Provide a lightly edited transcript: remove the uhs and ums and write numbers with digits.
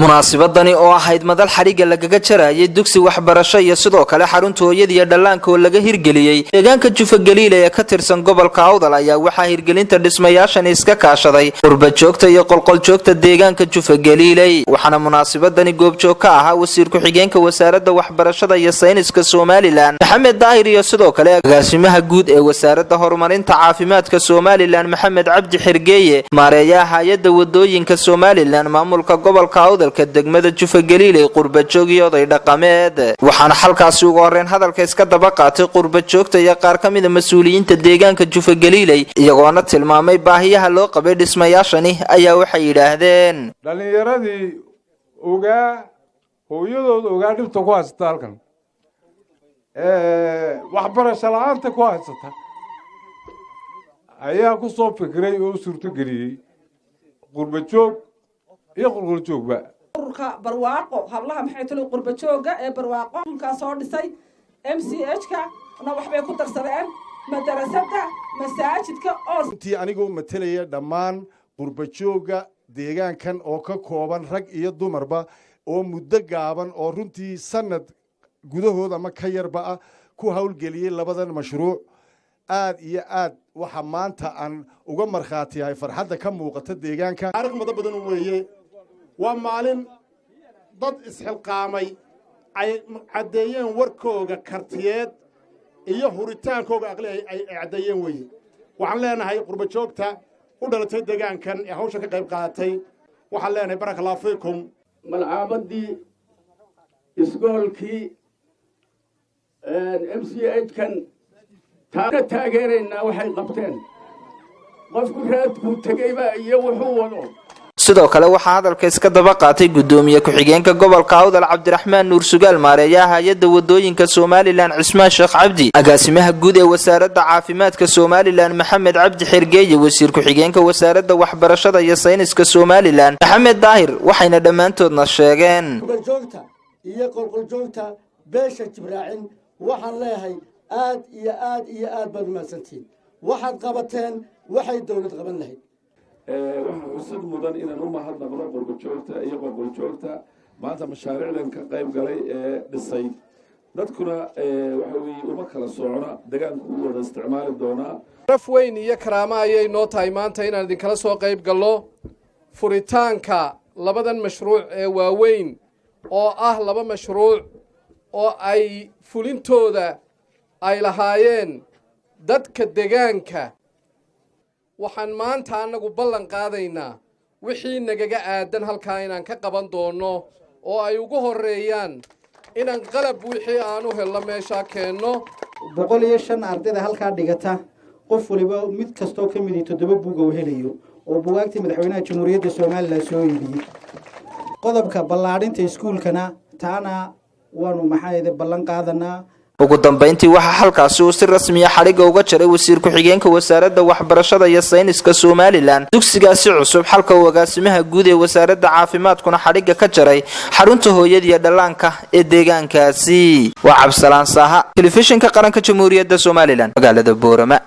munaasabadani oo ahayd madal xariga lagaga jarayay dugsi waxbarasho iyo sidoo kale xarunta hooyada iyo dhallaanka oo laga hirgeliyay deegaanka Jufa Galiile ee ka tirsan gobolka Awdal ayaa waxa hirgelinta dhismayaashan iska kaashaday qurba joogta iyo qolqol joogta deegaanka Jufa Galiile waxaana munaasabadani goob joog ka ahaa wasiir ku xigeenka wasaaradda waxbarashada iyo sayniska Soomaaliland Maxamed Daahir iyo sidoo kale agaasimaha guud ee wasaaradda horumarinta caafimaadka Soomaaliland Maxamed Cabdi Xirgeeye maareeyaha hay'adda wadooyinka Soomaaliland maamulka gobolka Awdal degmada Jufa Galiile qurba joogiyooday dhaqameed waxaana halkaas ugu horeen hadalka iska daba qaatay qurba joogta iyo qaar kamid ah mas'uuliyiinta deegaanka Jufa Galiile iyagoona tilmaamay baahiyaha loo qabay dhismayaashani ayaa waxay yiraahdeen dhalinyaradii hooyadooda dhibta ku haysata halkan waxbarasho la'aanta ku haysata ayaa ku soo fikray oo suurto geliyay qurba joog iyo qolqol joogba barwaaqo hablaha maxay talo qurba jooga ee barwaaqo ka soo dhisay MCH ka waxbay ku darsadeen madrasada masaajidka oo intii anigu matalaya dhammaan qurba jooga deegaankan oo ka kooban rag iyo dumarba oo muddo gaaban oo runtii sanad gudahooda ma ka yarba ku hawlgeliyay labadan mashruuc aad iyo aad waxa maanta aan uga marxaatiyahay farxadda ka muuqata deegaanka arag muddo badan weeye waa maalin dad isxilqaamay ay cadeeyeen warkooga kartiyeed iyo huritaankooga aqli ay cadeeyeen weeye waxaan leenahay qurba joogta u dhalatay deegaankan ee hawsha ka qayb qaadatay waxaan leenahay barakallahu fiikum malcaabadii isgoolkii MCH kan taageeraynaa waxay qabteen qofku raadku tagayba iyo wuxuu wado sidoo kale waxa hadalka iska daba qaatay gudoomiye ku xigeenka gobolka Awdal Cabdiraxmaan Nuur Sugaal maareeyaha hay'adda wadooyinka Soomaaliland Cismaan Sheekh Cabdi agaasimaha guud ee wasaaradda caafimaadka Soomaaliland Maxamed Cabdi Xirgeeye wasiir ku xigeenka wasaaradda waxbarashada iyo sayniska Soomaaliland Maxamed Daahir waxayna dhamaantoodna sheegeen joogta iyo qolqol joogta beesha Jibraacin waxaan leeyahay aad baad mahadsantiin waxaad qabateen waxay dawlad qaban lahayd waxaan xusid mudan inaan u mahadnaqno qurba joogta iyo qolqol joogta maanta mashaariicdan ka qayb galay ee dhisay dadkuna waxa weeye uma kala socona deegaanku u wada isticmaali doonaa raf weyn iyo karaamo ayay noo tahay maanta inaan idinkala soo qayb galno furitaanka labadan mashruuc ee waaweyn oo ah laba mashruuc oo ay fulintooda ay lahaayeen dadka deegaanka waxaan maanta anagu ballan qaadaynaa wixii nagaga aadan halkaa inaan ka qaban doono oo ay ugu horeeyaan inaan qalab wixii aan u helno meesha keenno 105 ardayda halkaa dhigata qof waliba mid kasto ka mid 7 buug oo helayo oo buugaagtii madaxweynaha jamhuuriyadda Soomaaliland soo iibiyay qodobka ballaadhinta iskuulkana taana waanu maxay ballan qaadanaa ugu dambeyntii waxa halkaas uu si rasmi ah xariga uga jaray wasiir ku xigeenka wasaaradda waxbarashada iyo sayniska Soomaaliland dugsigaasi cusub halka uu agaasimaha guud ee wasaaradda caafimaadkuna xariga ka jaray xarunta hooyada iyo dhallaanka ee deegaankaasi waa Cabsalaan Saaha telefishinka qaranka jamhuuriyadda Soomaaliland magaalada Boorama